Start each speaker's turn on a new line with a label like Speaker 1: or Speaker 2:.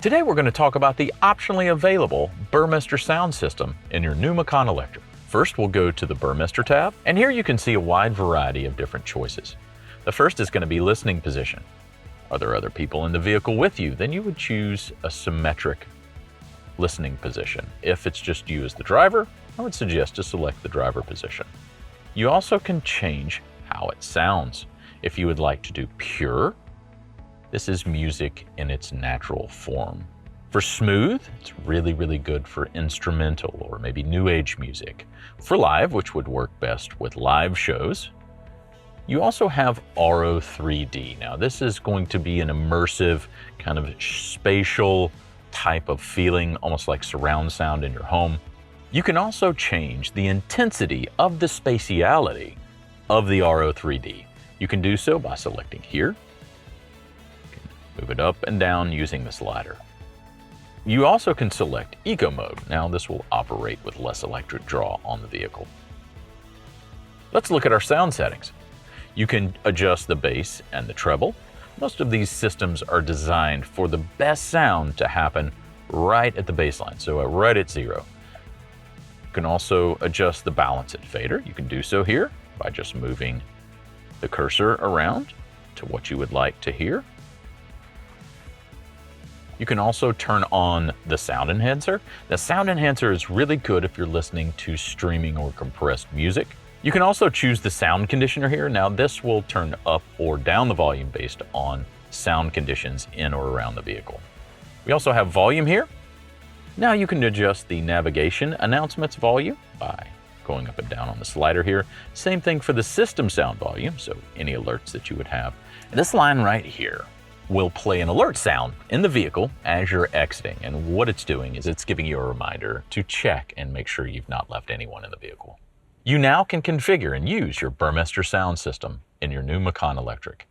Speaker 1: Today we're going to talk about the optionally available Burmester Sound System in your new Macan electric. First, we'll go to the Burmester tab, and here you can see a wide variety of different choices. The first is going to be listening position. Are there other people in the vehicle with you? Then you would choose a symmetric listening position. If it's just you as the driver, I would suggest to select the driver position. You also can change how it sounds. If you would like to do pure, this is music in its natural form. For smooth, it's really good for instrumental or maybe new age music. For live, which would work best with live shows. You also have RO 3D. Now this is going to be an immersive kind of spatial type of feeling, almost like surround sound in your home. You can also change the intensity of the spatiality of the RO 3D. You can do so by selecting here. Move it up and down using the slider. You also can select Eco Mode. Now this will operate with less electric draw on the vehicle. Let's look at our sound settings. You can adjust the bass and the treble. Most of these systems are designed for the best sound to happen right at the baseline, so right at 0. You can also adjust the balance and fader. You can do so here by just moving the cursor around to what you would like to hear. You can also turn on the sound enhancer. The sound enhancer is really good if you're listening to streaming or compressed music. You can also choose the sound conditioner here. Now this will turn up or down the volume based on sound conditions in or around the vehicle. We also have volume here. Now you can adjust the navigation announcements volume by going up and down on the slider here. Same thing for the system sound volume, so any alerts that you would have. This line right here will play an alert sound in the vehicle as you're exiting. And what it's doing is it's giving you a reminder to check and make sure you've not left anyone in the vehicle. You now can configure and use your Burmester sound system in your new Macan electric.